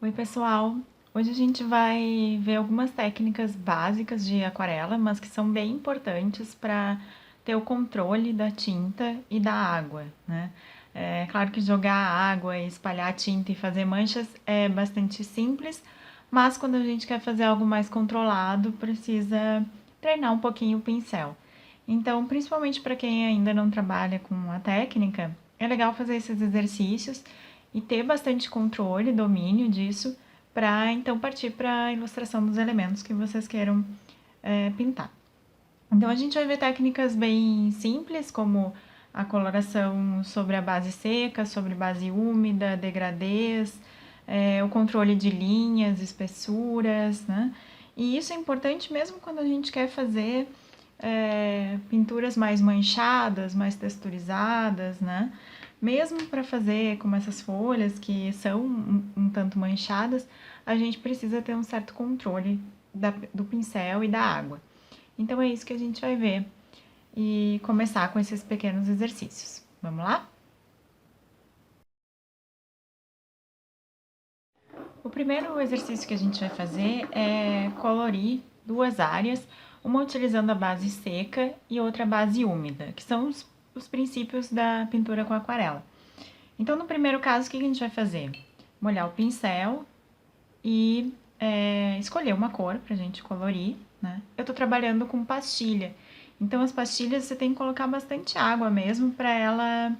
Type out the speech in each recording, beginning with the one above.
Oi, pessoal! Hoje a gente vai ver algumas técnicas básicas de aquarela, mas que são bem importantes para ter o controle da tinta e da água, né? É claro que jogar água e espalhar a tinta e fazer manchas é bastante simples, mas quando a gente quer fazer algo mais controlado, precisa treinar um pouquinho o pincel. Então, principalmente para quem ainda não trabalha com a técnica, é legal fazer esses exercícios e ter bastante controle, domínio disso, para então partir para a ilustração dos elementos que vocês queiram pintar. Então a gente vai ver técnicas bem simples, como a coloração sobre a base seca, sobre base úmida, degradês, o controle de linhas, espessuras, né? E isso é importante mesmo quando a gente quer fazer pinturas mais manchadas, mais texturizadas, né? Mesmo para fazer como essas folhas que são um tanto manchadas, a gente precisa ter um certo controle do pincel e da água. Então é isso que a gente vai ver e começar com esses pequenos exercícios. Vamos lá? O primeiro exercício que a gente vai fazer é colorir duas áreas, uma utilizando a base seca e outra base úmida, que são os princípios da pintura com aquarela. Então, no primeiro caso, o que a gente vai fazer? Molhar o pincel e escolher uma cor pra gente colorir, né? Eu tô trabalhando com pastilha, então as pastilhas você tem que colocar bastante água mesmo para ela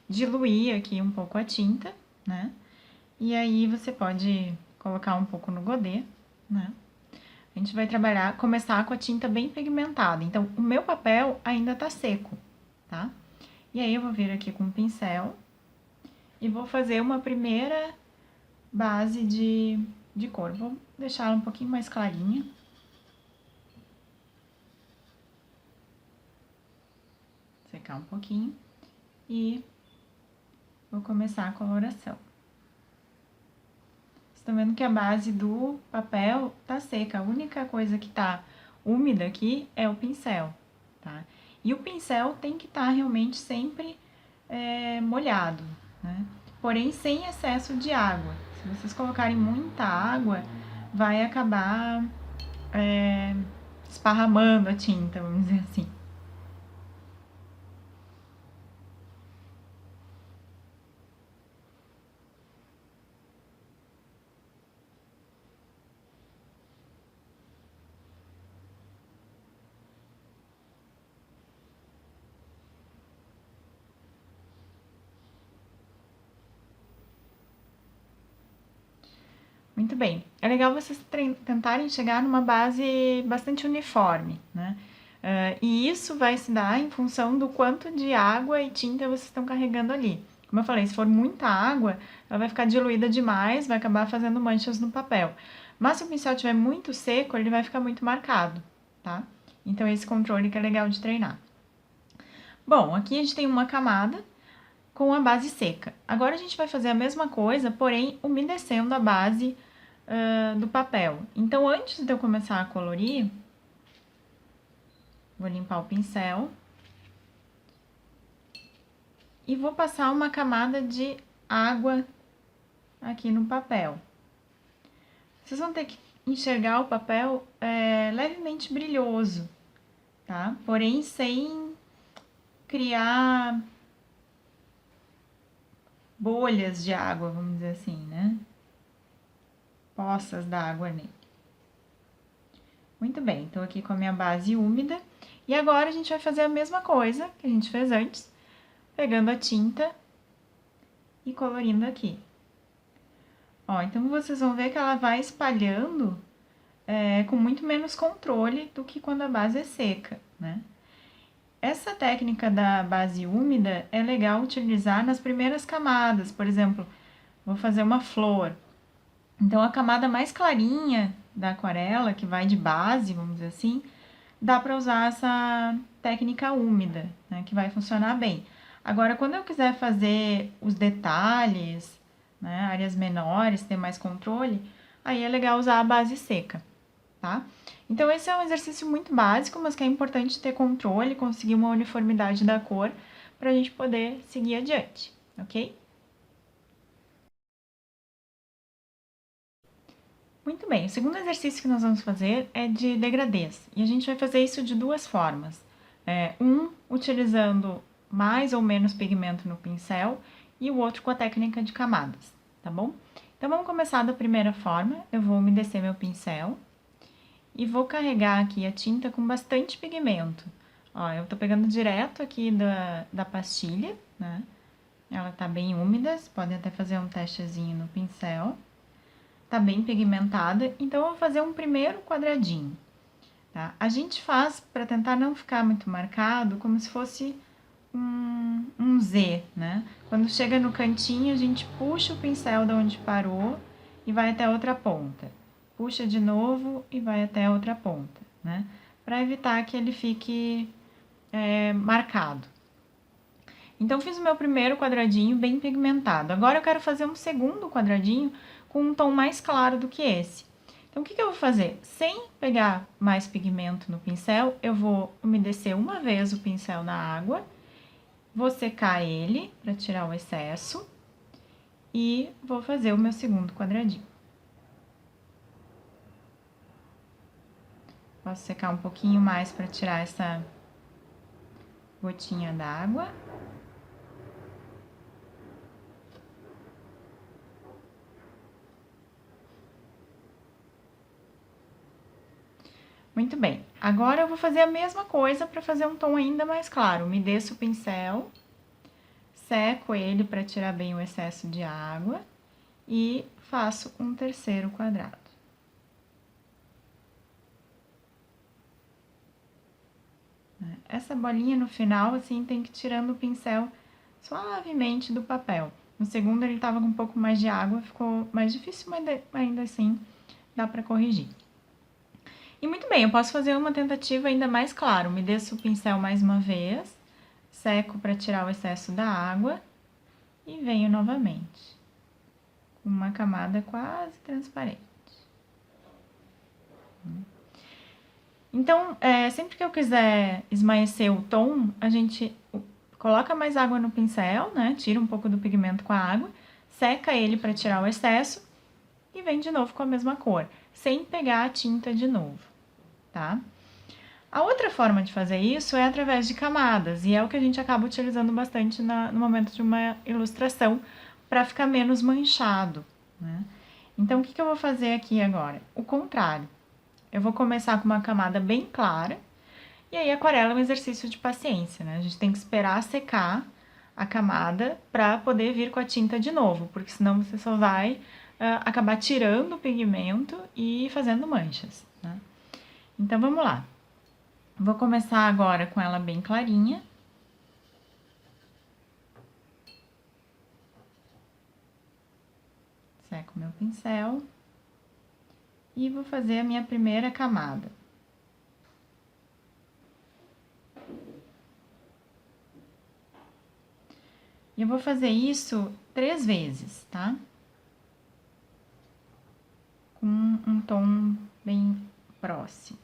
diluir aqui um pouco a tinta, né? E aí você pode colocar um pouco no godê, né? A gente vai trabalhar, começar com a tinta bem pigmentada. Então, o meu papel ainda tá seco, tá? E aí eu vou vir aqui com o pincel e vou fazer uma primeira base de cor. Vou deixar ela um pouquinho mais clarinha. Secar um pouquinho e vou começar a coloração. Vocês estão vendo que a base do papel tá seca, a única coisa que tá úmida aqui é o pincel, tá? E o pincel tem que estar realmente sempre molhado, né? Porém, sem excesso de água. Se vocês colocarem muita água, vai acabar esparramando a tinta, vamos dizer assim. Muito bem. É legal vocês tentarem chegar numa base bastante uniforme, né? E isso vai se dar em função do quanto de água e tinta vocês estão carregando ali. Como eu falei, se for muita água, ela vai ficar diluída demais, vai acabar fazendo manchas no papel. Mas se o pincel estiver muito seco, ele vai ficar muito marcado, tá? Então, esse controle que é legal de treinar. Bom, aqui a gente tem uma camada com a base seca. Agora a gente vai fazer a mesma coisa, porém umedecendo a base do papel. Então, antes de eu começar a colorir, vou limpar o pincel e vou passar uma camada de água aqui no papel. Vocês vão ter que enxergar o papel levemente brilhoso, tá? Porém, sem criar bolhas de água, vamos dizer assim, né? Poças d'água nele. Muito bem, estou aqui com a minha base úmida. E agora a gente vai fazer a mesma coisa que a gente fez antes, pegando a tinta e colorindo aqui. Ó, então vocês vão ver que ela vai espalhando com muito menos controle do que quando a base é seca, né? Essa técnica da base úmida é legal utilizar nas primeiras camadas, por exemplo, vou fazer uma flor. Então, a camada mais clarinha da aquarela, que vai de base, vamos dizer assim, dá para usar essa técnica úmida, né, que vai funcionar bem. Agora, quando eu quiser fazer os detalhes, né, áreas menores, ter mais controle, aí é legal usar a base seca, tá? Então, esse é um exercício muito básico, mas que é importante ter controle, conseguir uma uniformidade da cor para a gente poder seguir adiante, ok? Muito bem, o segundo exercício que nós vamos fazer é de degradês. E a gente vai fazer isso de duas formas. Utilizando mais ou menos pigmento no pincel e o outro com a técnica de camadas, tá bom? Então, vamos começar da primeira forma. Eu vou umedecer meu pincel e vou carregar aqui a tinta com bastante pigmento. Ó, eu tô pegando direto aqui da pastilha, né? Ela tá bem úmida, vocês podem até fazer um testezinho no pincel. Tá bem pigmentada, então eu vou fazer um primeiro quadradinho, tá? A gente faz, para tentar não ficar muito marcado, como se fosse um Z, né? Quando chega no cantinho, a gente puxa o pincel de onde parou e vai até a outra ponta. Puxa de novo e vai até a outra ponta, né? Para evitar que ele fique marcado. Então, fiz o meu primeiro quadradinho bem pigmentado. Agora, eu quero fazer um segundo quadradinho com um tom mais claro do que esse. Então, o que eu vou fazer? Sem pegar mais pigmento no pincel, eu vou umedecer uma vez o pincel na água, vou secar ele para tirar o excesso e vou fazer o meu segundo quadradinho. Posso secar um pouquinho mais para tirar essa gotinha d'água. Muito bem, agora eu vou fazer a mesma coisa para fazer um tom ainda mais claro. Umedeço o pincel, seco ele para tirar bem o excesso de água e faço um terceiro quadrado. Essa bolinha no final, assim, tem que ir tirando o pincel suavemente do papel. No segundo ele estava com um pouco mais de água, ficou mais difícil, mas ainda assim dá para corrigir. E muito bem, eu posso fazer uma tentativa ainda mais clara. Umedeço o pincel mais uma vez, seco para tirar o excesso da água e venho novamente, com uma camada quase transparente. Então, sempre que eu quiser esmaecer o tom, a gente coloca mais água no pincel, né? Tira um pouco do pigmento com a água, seca ele para tirar o excesso e vem de novo com a mesma cor, sem pegar a tinta de novo, tá? A outra forma de fazer isso é através de camadas, e é o que a gente acaba utilizando bastante no momento de uma ilustração, para ficar menos manchado, né? Então, o que eu vou fazer aqui agora? O contrário. Eu vou começar com uma camada bem clara, e aí a aquarela é um exercício de paciência, né? A gente tem que esperar secar a camada para poder vir com a tinta de novo, porque senão você só vai acabar tirando o pigmento e fazendo manchas, né? Então, vamos lá. Vou começar agora com ela bem clarinha. Seco meu pincel. E vou fazer a minha primeira camada. E eu vou fazer isso 3 vezes, tá? Com um tom bem próximo.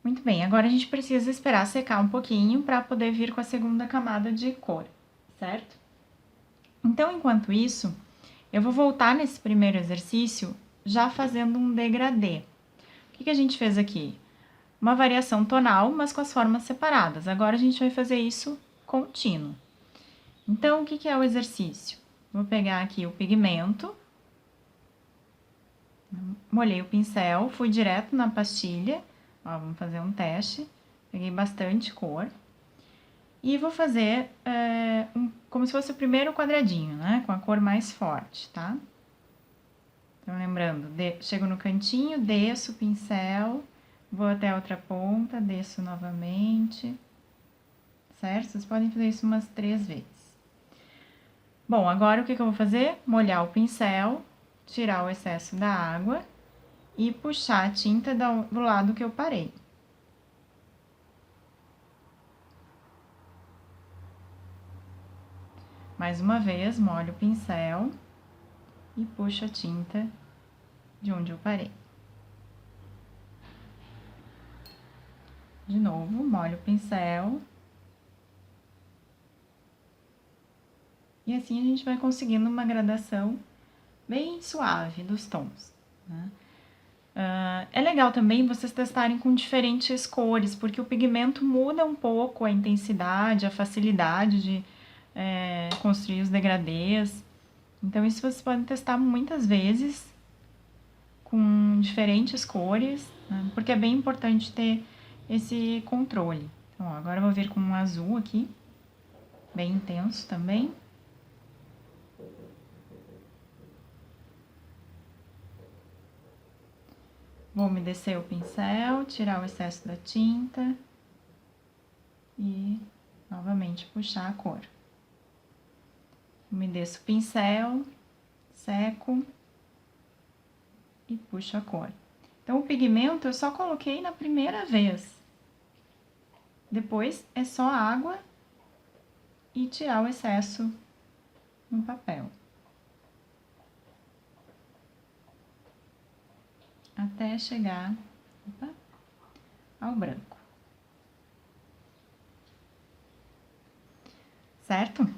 Muito bem, agora a gente precisa esperar secar um pouquinho para poder vir com a segunda camada de cor, certo? Então, enquanto isso, eu vou voltar nesse primeiro exercício já fazendo um degradê. O que a gente fez aqui? Uma variação tonal, mas com as formas separadas. Agora, a gente vai fazer isso contínuo. Então, o que é o exercício? Vou pegar aqui o pigmento, molhei o pincel, fui direto na pastilha. Ó, vamos fazer um teste. Peguei bastante cor. E vou fazer como se fosse o primeiro quadradinho, né? Com a cor mais forte, tá? Então, lembrando, chego no cantinho, desço o pincel, vou até a outra ponta, desço novamente, certo? Vocês podem fazer isso umas 3 vezes. Bom, agora o que eu vou fazer? Molhar o pincel, tirar o excesso da água e puxar a tinta do lado que eu parei. Mais uma vez, molho o pincel e puxo a tinta de onde eu parei. De novo, molho o pincel. E assim a gente vai conseguindo uma gradação bem suave dos tons, né? É legal também vocês testarem com diferentes cores, porque o pigmento muda um pouco a intensidade, a facilidade de construir os degradês. Então, isso vocês podem testar muitas vezes com diferentes cores, né? Porque é bem importante ter esse controle. Então, ó, agora eu vou vir com um azul aqui, bem intenso também. Vou umedecer o pincel, tirar o excesso da tinta e novamente puxar a cor. Umedeço o pincel, seco e puxo a cor. Então, o pigmento eu só coloquei na primeira vez. Depois é só água e tirar o excesso no papel. Até chegar ao branco. Certo?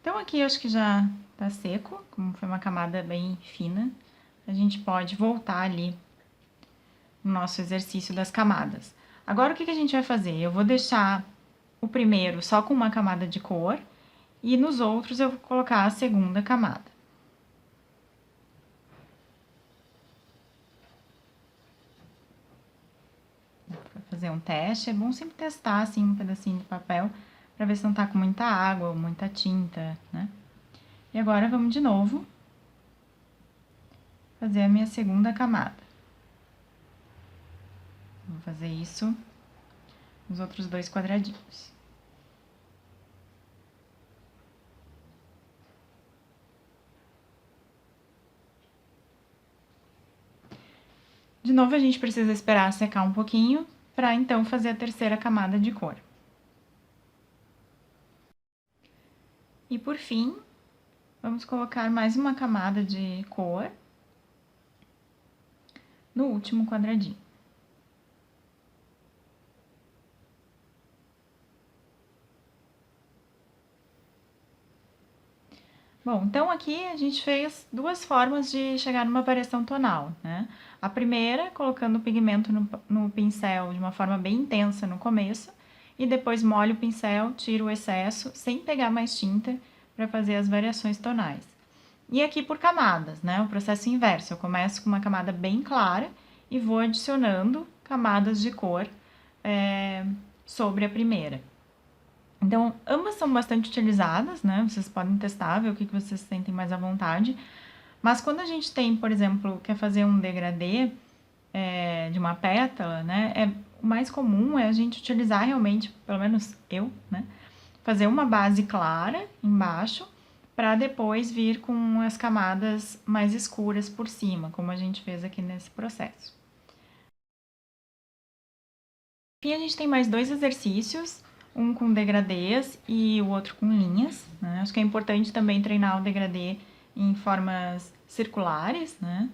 Então, aqui eu acho que já tá seco, como foi uma camada bem fina. A gente pode voltar ali no nosso exercício das camadas. Agora, o que a gente vai fazer? Eu vou deixar o primeiro só com uma camada de cor e nos outros eu vou colocar a segunda camada. Para fazer um teste, é bom sempre testar assim um pedacinho de papel para ver se não tá com muita água ou muita tinta, né? E agora vamos de novo fazer a minha segunda camada. Vou fazer isso nos outros dois quadradinhos. De novo, a gente precisa esperar secar um pouquinho para então fazer a terceira camada de cor. E por fim, vamos colocar mais uma camada de cor no último quadradinho. Bom, então aqui a gente fez duas formas de chegar numa variação tonal, né? A primeira, colocando o pigmento no pincel de uma forma bem intensa no começo, e depois molho o pincel, tiro o excesso, sem pegar mais tinta, para fazer as variações tonais. E aqui por camadas, né? O processo inverso, eu começo com uma camada bem clara e vou adicionando camadas de cor sobre a primeira. Então, ambas são bastante utilizadas, né? Vocês podem testar, ver o que vocês sentem mais à vontade. Mas quando a gente tem, por exemplo, quer fazer um degradê de uma pétala, né? O mais comum é a gente utilizar realmente, pelo menos eu, né? Fazer uma base clara embaixo, para depois vir com as camadas mais escuras por cima, como a gente fez aqui nesse processo. Enfim, a gente tem mais dois exercícios, um com degradês e o outro com linhas, né? Acho que é importante também treinar o degradê em formas circulares, né?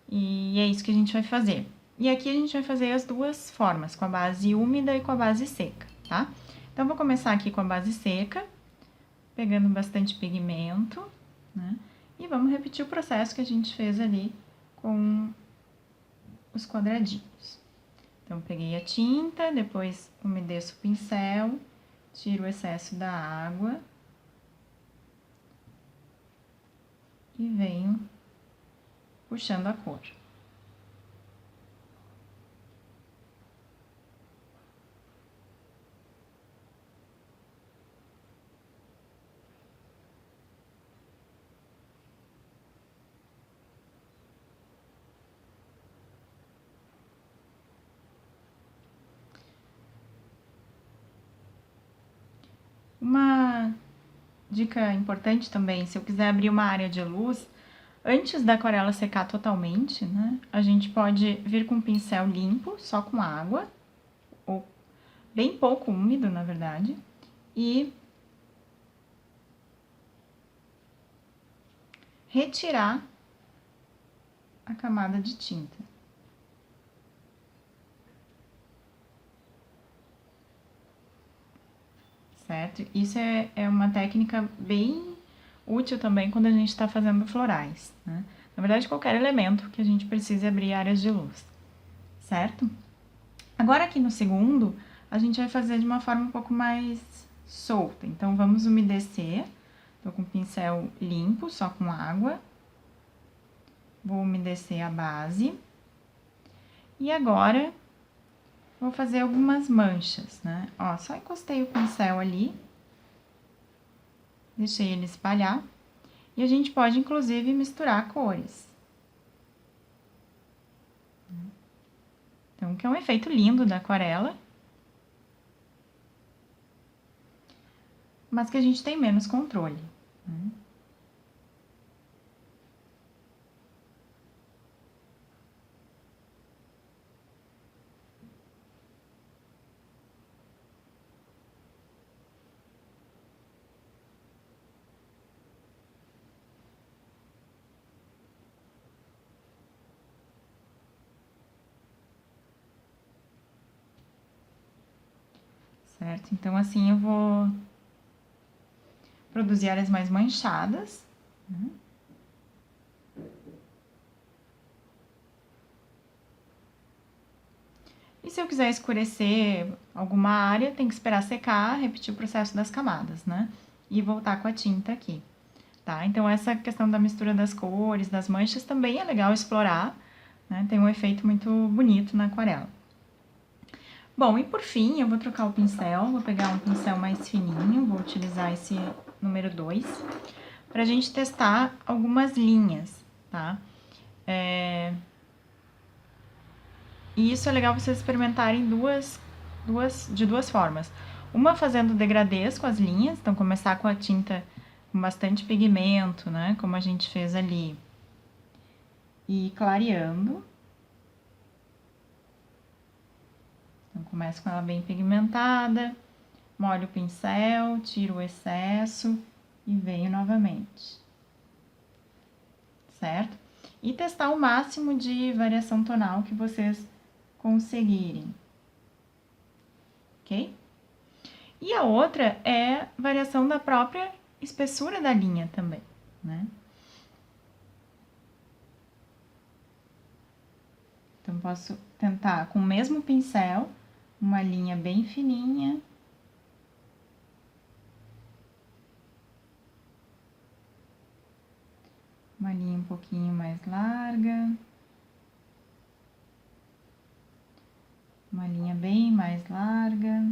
E é isso que a gente vai fazer. E aqui a gente vai fazer as duas formas, com a base úmida e com a base seca, tá? Então, vou começar aqui com a base seca, pegando bastante pigmento, né? E vamos repetir o processo que a gente fez ali com os quadradinhos. Então, peguei a tinta, depois umedeço o pincel, tiro o excesso da água e venho puxando a cor. Uma dica importante também, se eu quiser abrir uma área de luz, antes da aquarela secar totalmente, né, a gente pode vir com um pincel limpo, só com água, ou bem pouco úmido, na verdade, e retirar a camada de tinta. Certo? Isso é uma técnica bem útil também quando a gente está fazendo florais, né? Na verdade, qualquer elemento que a gente precise abrir áreas de luz, certo? Agora aqui no segundo, a gente vai fazer de uma forma um pouco mais solta. Então, vamos umedecer. Tô com o pincel limpo, só com água. Vou umedecer a base. E agora, vou fazer algumas manchas, né? Ó, só encostei o pincel ali. Deixei ele espalhar. E a gente pode, inclusive, misturar cores. Então, que é um efeito lindo da aquarela. Mas que a gente tem menos controle, né? Certo? Então, assim, eu vou produzir áreas mais manchadas, né? E se eu quiser escurecer alguma área, tem que esperar secar, repetir o processo das camadas, né? E voltar com a tinta aqui, tá? Então, essa questão da mistura das cores, das manchas, também é legal explorar, né? Tem um efeito muito bonito na aquarela. Bom, e por fim, eu vou trocar o pincel, vou pegar um pincel mais fininho, vou utilizar esse número 2, pra gente testar algumas linhas, tá? E isso é legal vocês experimentarem de duas formas. Uma fazendo degradês com as linhas, então começar com a tinta com bastante pigmento, né? Como a gente fez ali. E clareando. Então, começo com ela bem pigmentada, molho o pincel, tiro o excesso e venho novamente. Certo? E testar o máximo de variação tonal que vocês conseguirem. Ok? E a outra é variação da própria espessura da linha também, né? Então, posso tentar com o mesmo pincel, uma linha bem fininha. Uma linha um pouquinho mais larga. Uma linha bem mais larga.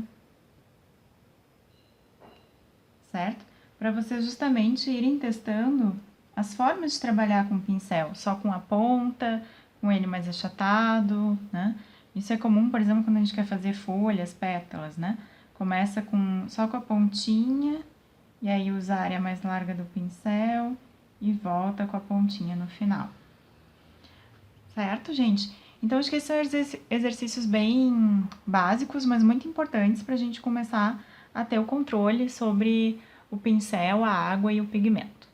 Certo? Para vocês justamente irem testando as formas de trabalhar com o pincel, só com a ponta, com ele mais achatado, né? Isso é comum, por exemplo, quando a gente quer fazer folhas, pétalas, né? Começa só com a pontinha, e aí usa a área mais larga do pincel e volta com a pontinha no final. Certo, gente? Então, acho que esses são exercícios bem básicos, mas muito importantes para a gente começar a ter o controle sobre o pincel, a água e o pigmento.